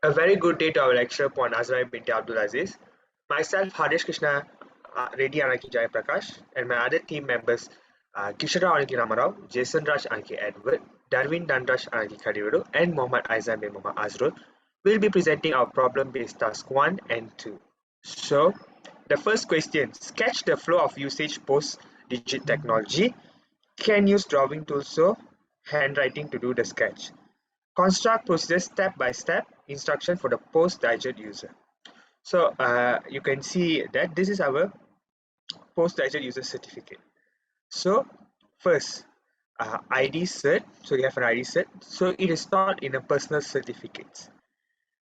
A very good day to our lecturer upon Azrai binti Abdul Aziz. Myself, Harish Krishna Reddy Anaki Jaya Prakash, and my other team members, Kishara Anaki Ramarao, Jason Raj Anaki Edward, Darwin Dandrash Anaki Kadividu, and Mohammad Aizan bin Mohammad Azrul will be presenting our problem-based task 1 and 2. So, the first question, sketch the flow of usage post-digit technology. Can use drawing tools or handwriting to do the sketch. Construct procedure step-by-step instruction for the post-digit user. So you can see that this is our post-digit user certificate. So first, ID cert. So you have an ID cert. So it is not in a personal certificate.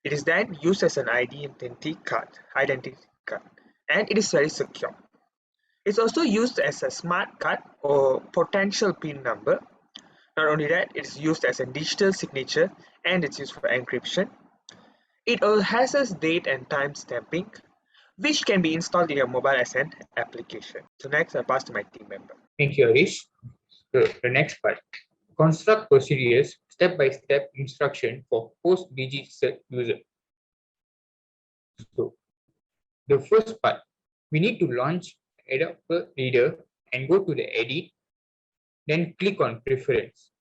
It is then used as an identity card, and it is very secure. It's also used as a smart card or potential PIN number. Not only that, it's used as a digital signature and it's used for encryption. It has a date and time stamping, which can be installed in your mobile as an application. So next, I pass to my team member. Thank you, Harish. So the next part, construct procedures, step-by-step instruction for post-digit user. So the first part, we need to launch Adobe Reader and go to the edit, then click on preference.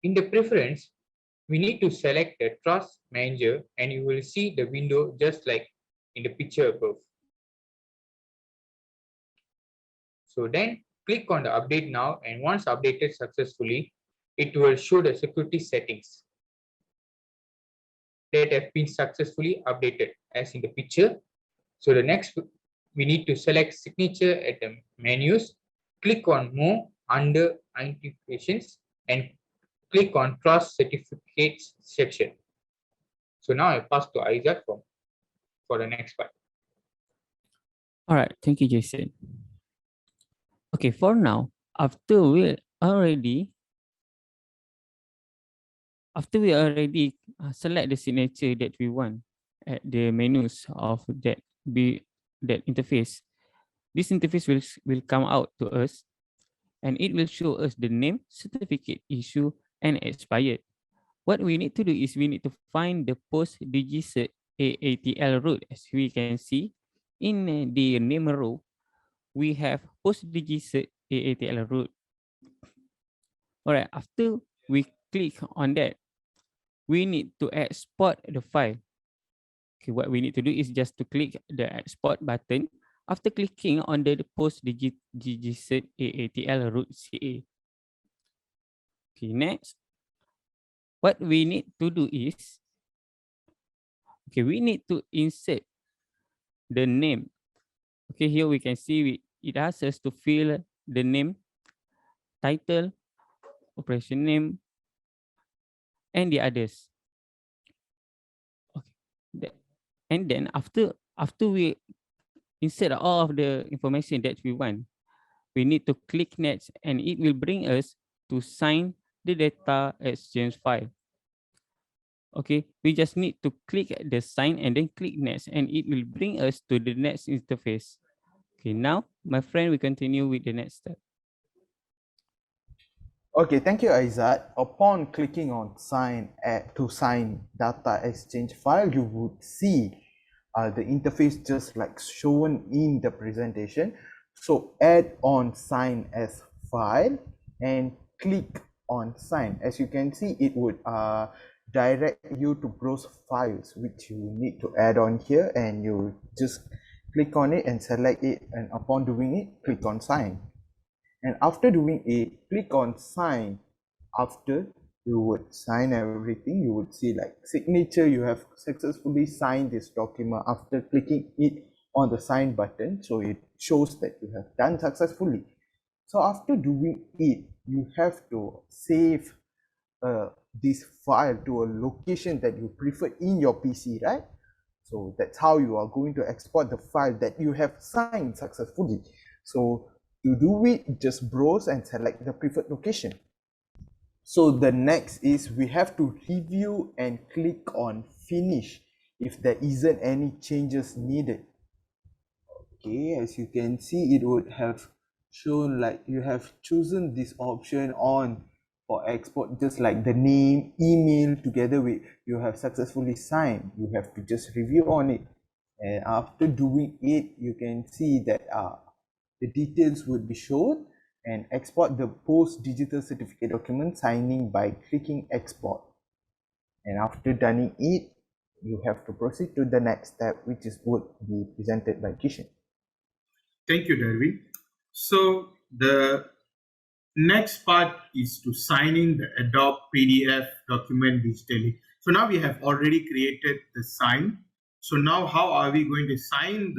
In the preference, we need to select the Trust Manager and you will see the window just like in the picture above. So then click on the update now, and once updated successfully, it will show the security settings that have been successfully updated as in the picture. So the next, we need to select signature at the menus, click on more under identifications and click on trust certificates section. So now I pass to Isaac for the next part. All right, thank you, Jason. Okay, for now, after we already select the signature that we want at the menus of that interface, this interface will come out to us and it will show us the name, certificate issue, and expired. What we need to do is we need to find the post-digit AATL root. As we can see in the name row, we have post-digit AATL root. All right, after we click on that, we need to export the file. Okay, what we need to do is just to click the export button after clicking on the post-digit AATL root CA. Okay, next, what we need to do is, okay, we need to insert the name. Okay, here we can see it asks us to fill the name, title, operation name, and the others. Okay, and then after we insert all of the information that we want, we need to click next, and it will bring us to sign the data exchange file. Okay, we just need to click the sign and then click next, and it will bring us to the next interface. Okay, now my friend will continue with the next step. Okay, thank you, Aizat. Upon clicking on sign to sign data exchange file, you would see the interface just like shown in the presentation. So add on sign as file and click on sign. As you can see, it would direct you to browse files which you need to add on here, and you just click on it and select it, and upon doing it, click on sign. And after doing it, click on sign. After you would sign everything, you would see like signature, you have successfully signed this document after clicking it on the sign button. So it shows that you have done successfully. So after doing it, you have to save this file to a location that you prefer in your PC, right? So that's how you are going to export the file that you have signed successfully. So to do it, just browse and select the preferred location. So the next is we have to review and click on finish if there isn't any changes needed. Okay, as you can see, it would have shown like you have chosen this option on for export, just like the name, email, together with you have successfully signed. You have to just review on it, and after doing it, you can see that the details would be shown, and export the post digital certificate document signing by clicking export. And after done it, you have to proceed to the next step, which is would be presented by Kishan. Thank you, Darwin. So the next part is to signing the Adobe PDF document digitally. So now we have already created the sign. So now how are we going to sign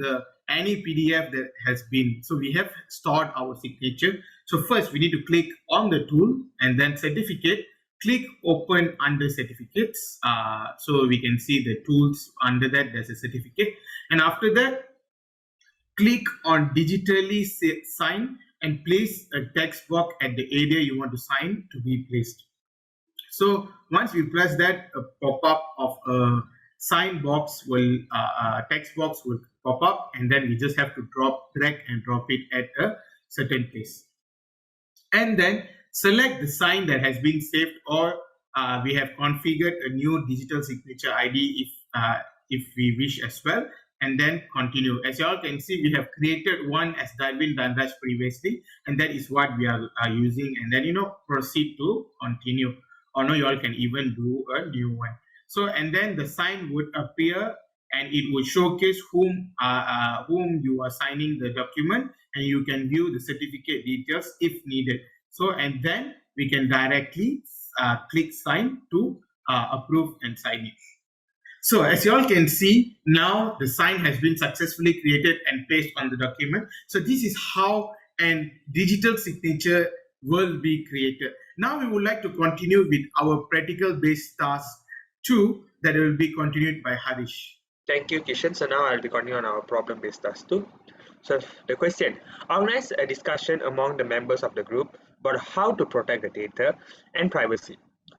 any PDF that has been, so we have stored our signature. So first we need to click on the tool and then certificate, click open under certificates. So we can see the tools under that, there's a certificate. And after that, click on digitally sign and place a text box at the area you want to sign to be placed. So once we press that, a pop-up of a sign box will, text box will pop up, and then we just have to drag and drop it at a certain place. And then select the sign that has been saved, or we have configured a new digital signature ID if we wish as well, and then continue. As you all can see, we have created one as Darwin Danraj previously, and that is what we are using, and then proceed to continue. Or no, you all can even do a new one. So, and then the sign would appear and it will showcase whom you are signing the document, and you can view the certificate details if needed. So, and then we can directly click sign to approve and sign it. So as you all can see, now the sign has been successfully created and placed on the document. So this is how a digital signature will be created. Now we would like to continue with our practical based task 2 that will be continued by Harish. Thank you, Kishan. So now I'll be continuing on our problem-based task 2. So the question: organize a discussion among the members of the group about how to protect the data and privacy.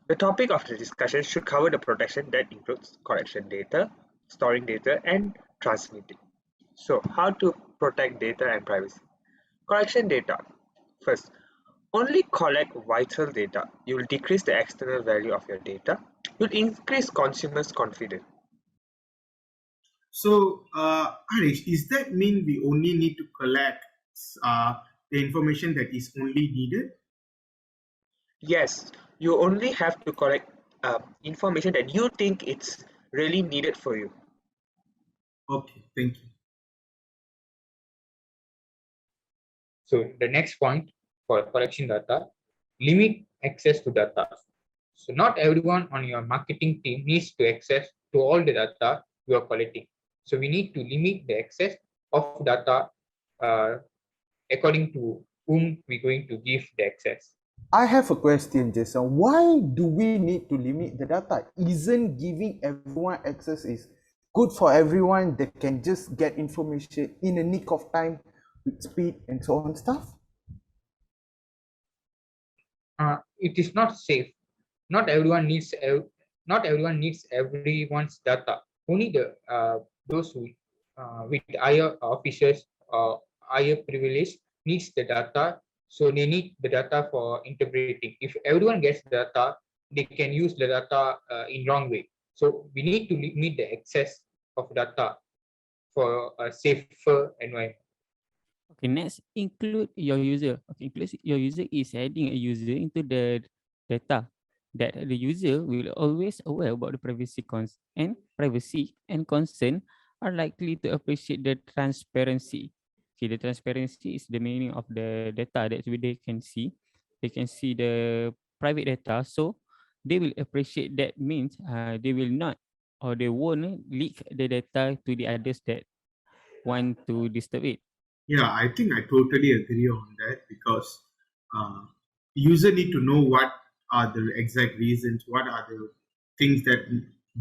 The topic of the discussion should cover the protection that includes collection data, storing data, and transmitting. So how to protect data and privacy? Collection data. First, only collect vital data. You will decrease the external value of your data. You will increase consumers' confidence. So, Harish, does that mean we only need to collect the information that is only needed? Yes, you only have to collect information that you think it's really needed for you. Okay, thank you. So the next point for collection data, limit access to data. So not everyone on your marketing team needs to access to all the data you are collecting. So we need to limit the access of data according to whom we're going to give the access. I have a question, Jason. Why do we need to limit the data? Isn't giving everyone access is good for everyone that can just get information in a nick of time with speed and so on stuff? It is not safe. Not everyone needs everyone's data. Only those who with higher officers or higher privilege needs the data. So they need the data for interpreting. If everyone gets the data, they can use the data in wrong way. So we need to limit the access of data for a safer environment. Okay, next, include your user. Okay, include your user is adding a user into the data that the user will always aware about the privacy and concern are likely to appreciate the transparency. Okay, the transparency is the meaning of the data that they can see. They can see the private data, so they will appreciate that. Means they will not, or they won't leak the data to the others that want to disturb it. Yeah, I think I totally agree on that, because user need to know what are the exact reasons, what are the things that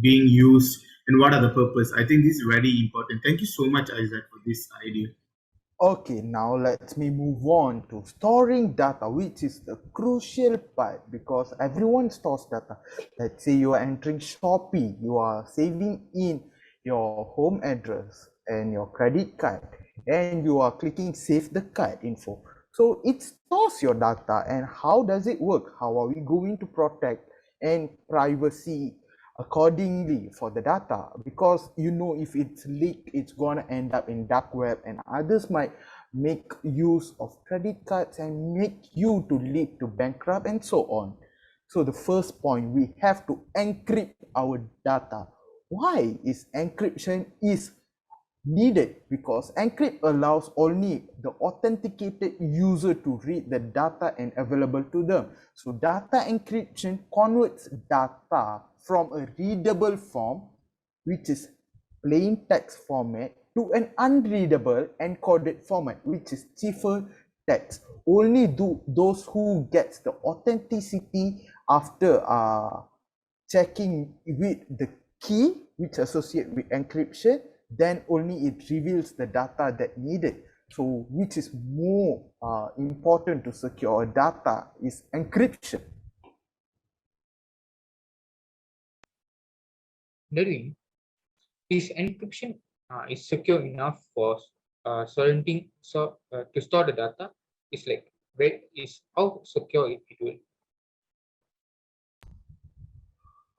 being used, and what are the purpose. I think this is very important. Thank you so much, Isaac, for this idea. Okay, now let me move on to storing data, which is the crucial part because everyone stores data. Let's say you are entering Shopee, you are saving in your home address and your credit card, and you are clicking save the card info. So it stores your data, and how does it work? How are we going to protect and privacy accordingly for the data? Because if it's leaked, it's gonna end up in dark web, and others might make use of credit cards and make you to lead to bankrupt and so on. So the first point, we have to encrypt our data. Why is encryption is needed? Because encrypt allows only the authenticated user to read the data and available to them. So data encryption converts data from a readable form, which is plain text format, to an unreadable encoded format, which is cipher text. Only those who gets the authenticity after checking with the key which associate with encryption, then only it reveals the data that needed. So which is more important to secure data is encryption. Darwin, is encryption is secure enough for to store the data? It's like where is how secure it will.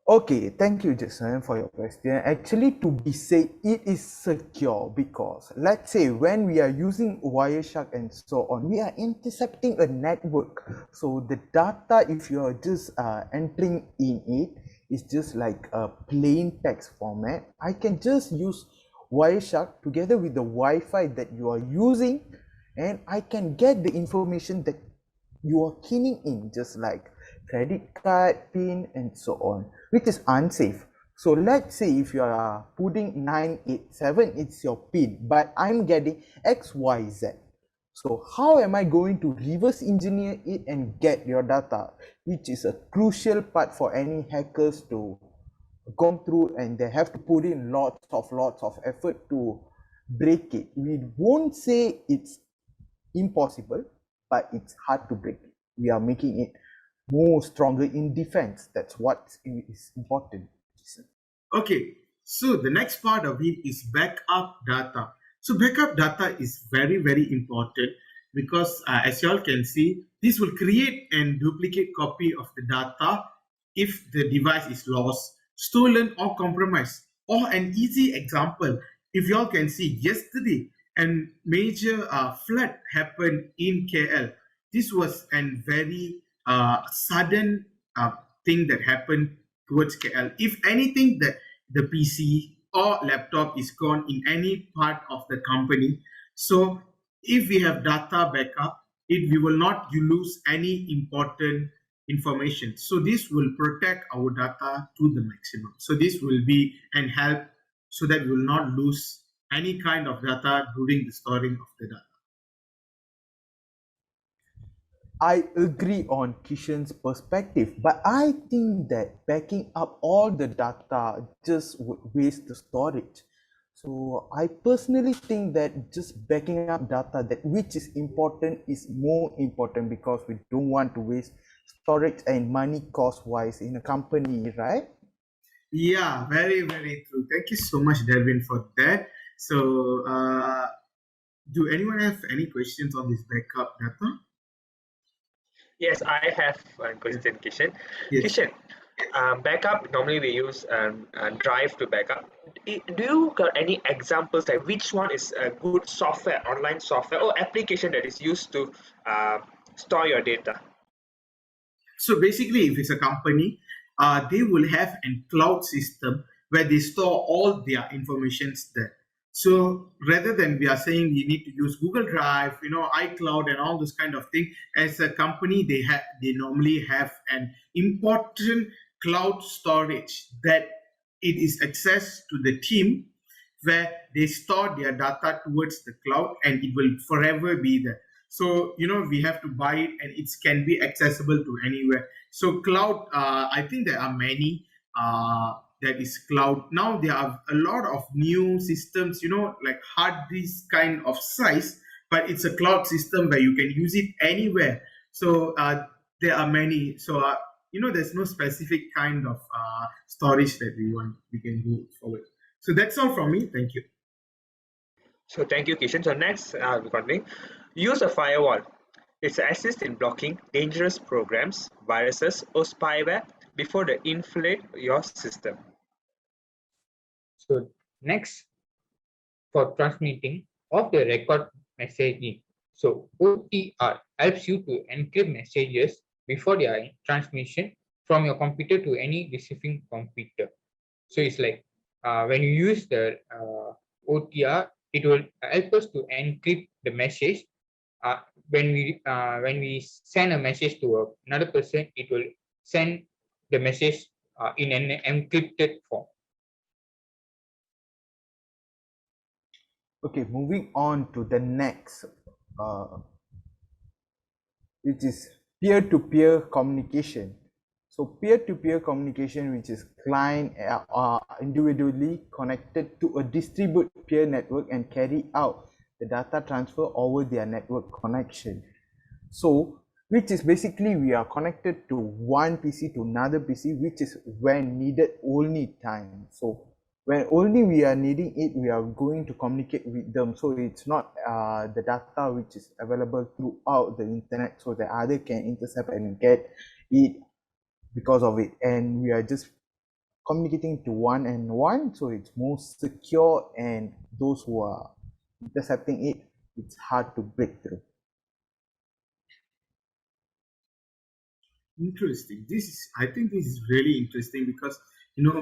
Okay, thank you, Jason, for your question. Actually, to be said, it is secure because let's say when we are using Wireshark and so on, we are intercepting a network. So the data, if you are just entering in it, is just like a plain text format. I can just use Wireshark together with the Wi-Fi that you are using, and I can get the information that you are keying in, just like credit card, PIN, and so on, which is unsafe. So let's say if you are putting 987, it's your PIN, but I'm getting XYZ. So how am I going to reverse engineer it and get your data, which is a crucial part for any hackers to go through, and they have to put in lots of effort to break it. We won't say it's impossible, but it's hard to break it. We are making it more stronger in defense. That's what is important. Okay, so the next part of it is backup data. So backup data is very, very important because as you all can see, this will create and duplicate copy of the data if the device is lost, stolen, or compromised. Or an easy example, if you all can see, yesterday a major flood happened in KL. This was a very sudden thing that happened towards KL. If anything, the PC or laptop is gone in any part of the company. So if we have data backup, we will not lose any important information. So this will protect our data to the maximum. So this will be and help so that we will not lose any kind of data during the storing of the data. I agree on Kishan's perspective, but I think that backing up all the data just would waste the storage. So I personally think that just backing up data that which is important is more important because we don't want to waste storage and money cost wise in a company, right? Yeah, very, very true. Thank you so much, Darwin, for that. So do anyone have any questions on this backup data? Yes, I have a question, Kishan. Yes. Kishan, backup, normally we use Drive to backup. Do you got any examples like which one is a good software, online software or application that is used to store your data? So basically, if it's a company, they will have a cloud system where they store all their informations there. So rather than we are saying you need to use Google Drive, iCloud and all this kind of thing, as a company, they normally have an important cloud storage that it is access to the team where they store their data towards the cloud and it will forever be there. So, we have to buy it and it can be accessible to anywhere. So cloud, I think there are many that is cloud. Now there are a lot of new systems, like hard disk kind of size, but it's a cloud system where you can use it anywhere. So there are many. So, there's no specific kind of storage that we can go forward. So that's all from me. Thank you. So thank you, Kishan. So next, recording, use a firewall. It's assists in blocking dangerous programs, viruses, or spyware before they infiltrate your system. So next, for transmitting of the record messaging. So OTR helps you to encrypt messages before their transmission from your computer to any receiving computer. So it's like when you use the OTR, it will help us to encrypt the message. When we send a message to another person, it will send the message in an encrypted form. Okay, moving on to the next, which is peer-to-peer communication. So peer-to-peer communication, which is client are individually connected to a distributed peer network and carry out the data transfer over their network connection. So which is basically we are connected to one PC to another PC, which is when needed only time. So when only we are needing it, we are going to communicate with them. So it's not the data which is available throughout the internet, so the other can intercept and get it because of it. And we are just communicating to one and one, so it's more secure, and those who are intercepting it, it's hard to break through. Interesting. I think this is really interesting because,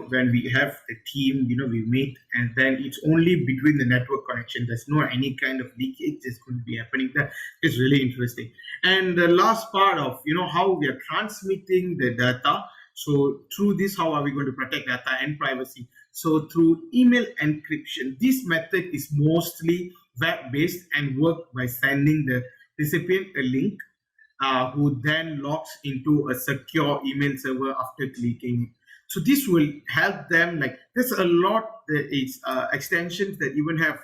when we have a team, we meet, and then it's only between the network connection. There's no any kind of leakage that's going to be happening. That is really interesting. And the last part of, how we are transmitting the data. So through this, how are we going to protect data and privacy? So through email encryption, this method is mostly web-based and work by sending the recipient a link who then logs into a secure email server after clicking. So this will help them. Like there's a lot that is extensions that even have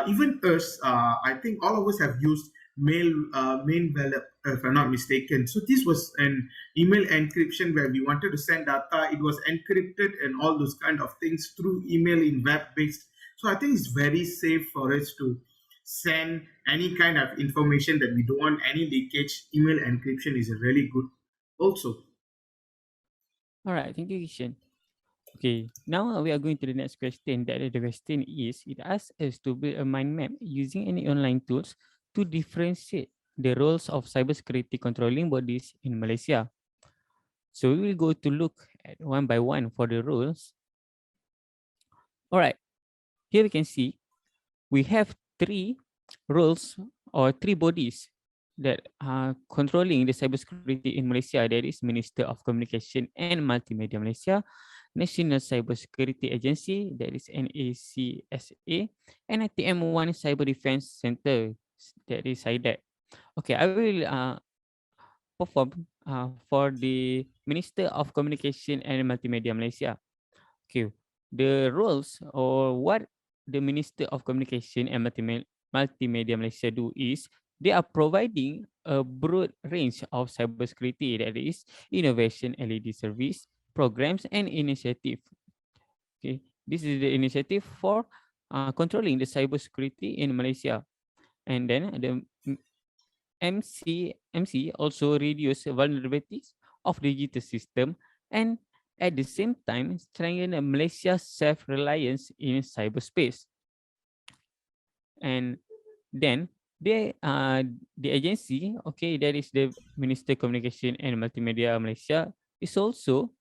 even us. I think all of us have used Mailweb, if I'm not mistaken. So this was an email encryption where we wanted to send data. It was encrypted and all those kind of things through email in web-based. So I think it's very safe for us to send any kind of information that we don't want any leakage. Email encryption is a really good also. All right, thank you, Kishan. Okay, now we are going to the next question. That the question is, it asks us to build a mind map using any online tools to differentiate the roles of cybersecurity controlling bodies in Malaysia. So we will go to look at one by one for the roles. All right, here we can see we have three roles or three bodies that are controlling the cybersecurity in Malaysia. That is Minister of Communication and Multimedia Malaysia, National Cybersecurity Agency, that is NACSA, and ITM1 Cyber Defense Center, that is CyDEC. Okay, I will perform for the Minister of Communication and Multimedia Malaysia. Okay, the roles or what the Minister of Communication and Multimedia Malaysia do is they are providing a broad range of cybersecurity, that is innovation, LED service, programs, and initiative. Okay, this is the initiative for controlling the cybersecurity in Malaysia. And then the MC also reduce vulnerabilities of the digital system and at the same time strengthen Malaysia's self-reliance in cyberspace. And then the agency, okay, that is the Minister Communication and Multimedia Malaysia, is also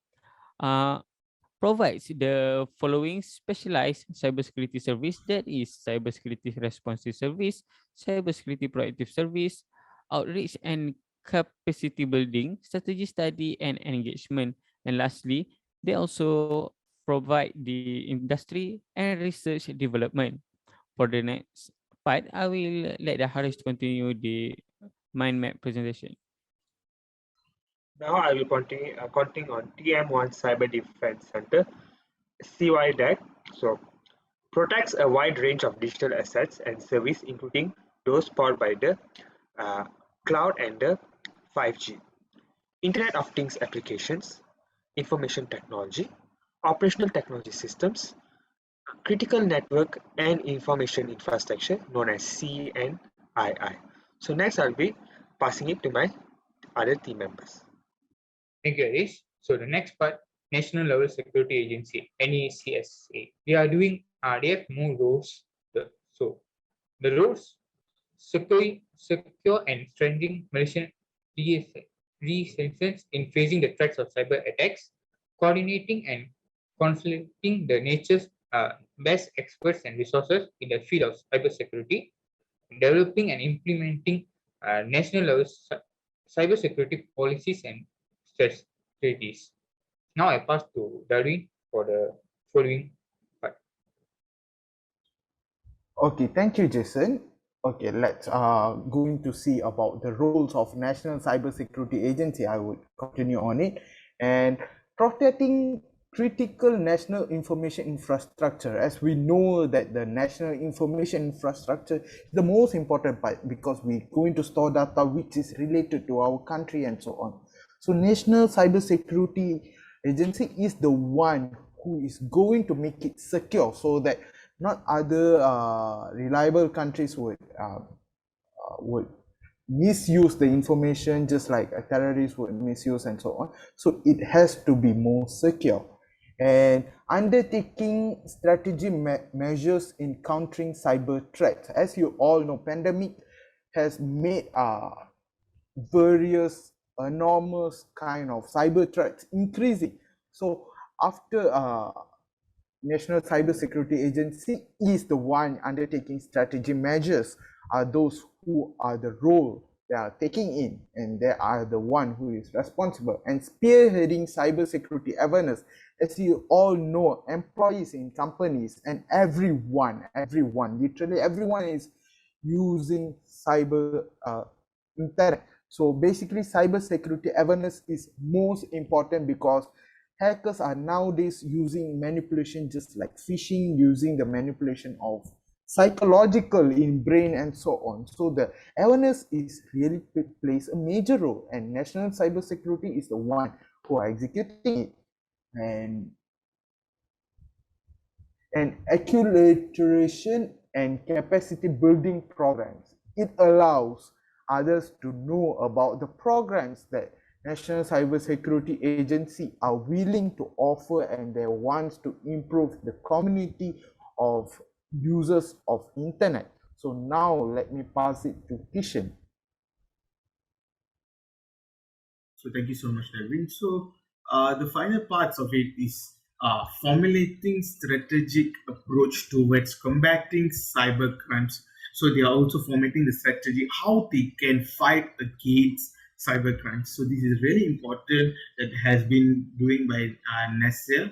provides the following specialized cybersecurity service, that is cybersecurity responsive service, cybersecurity proactive service, outreach and capacity building, strategy study and engagement. And lastly, they also provide the industry and research development. For the next part, I will let the Harish continue the mind map presentation. Now I will continue on TM1 Cyber Defense Center, CYDEC. So protects a wide range of digital assets and service, including those powered by the cloud and the 5G, Internet of Things applications, information technology, operational technology systems, critical network and information infrastructure, known as CNII. So next I'll be passing it to my other team members. Thank you, Harish. So the next part, National Level Security Agency, NACSA. They are doing, they have more roles. So the roles, secure and strengthening Malaysian resistance in facing the threats of cyber attacks, coordinating and consolidating the nature's best experts and resources in the field of cybersecurity, developing and implementing national level cybersecurity policies and strategies. Now I pass to Darwin for the following part. Okay, thank you, Jason. Okay, let's going to see about the roles of National Cybersecurity Agency. I would continue on it. And protecting critical national information infrastructure, as we know that the national information infrastructure is the most important part, because we're going to store data which is related to our country and so on. So National Cybersecurity Agency is the one who is going to make it secure, so that not other reliable countries would misuse the information, just like terrorists would misuse and so on. So it has to be more secure. And undertaking strategy measures in countering cyber threats. As you all know, pandemic has made various enormous kind of cyber threats increasing. So after National Cybersecurity Agency is the one undertaking strategy measures, are those who are the role they are taking in, and they are the one who is responsible and spearheading cybersecurity awareness. As you all know, employees in companies and everyone, literally everyone is using cyber internet. So basically, cybersecurity awareness is most important, because hackers are nowadays using manipulation, just like phishing, using the manipulation of psychological in brain and so on. So the awareness is really plays a major role, and National Cybersecurity is the one who are executing it. And acculturation and capacity building programs. It allows others to know about the programs that National Cybersecurity Agency are willing to offer, and they want to improve the community of users of internet. So now let me pass it to Kishan. So thank you so much, Darwin. So the final parts of it is formulating strategic approach towards combating cyber crimes. So they are also formulating the strategy how they can fight against cyber crimes. So this is really important, that has been doing by NACSA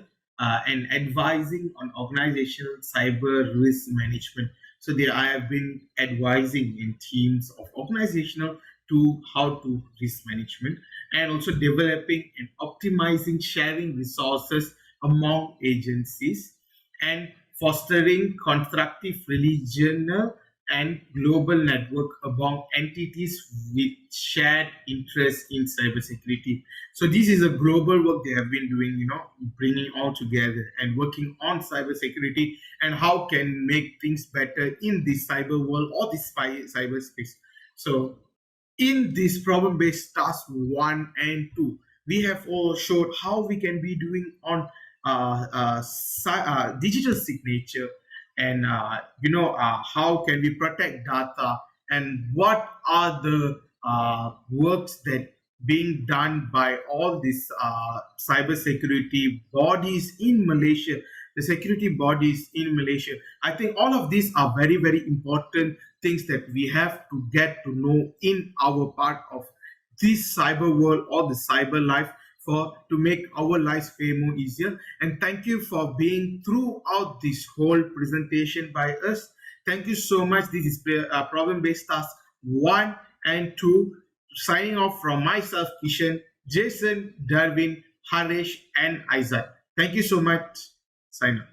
and advising on organizational cyber risk management. So I have been advising in teams of organizational to how to risk management, and also developing and optimizing sharing resources among agencies, and fostering constructive regional and global network among entities with shared interest in cybersecurity. So this is a global work they have been doing, bringing all together and working on cybersecurity and how can make things better in this cyber world or this cyberspace. So in this problem-based task 1 and 2, we have all showed how we can be doing on digital signature, and how can we protect data, and what are the works that being done by all these cybersecurity bodies in Malaysia, the security bodies in Malaysia. I think all of these are very, very important things that we have to get to know in our part of this cyber world or the cyber life, to make our lives way more easier. And thank you for being throughout this whole presentation by us. Thank you so much. This is problem-based task 1 and 2. Signing off from myself, Kishan, Jason, Darwin, Harish, and Isaac. Thank you so much. Sign off.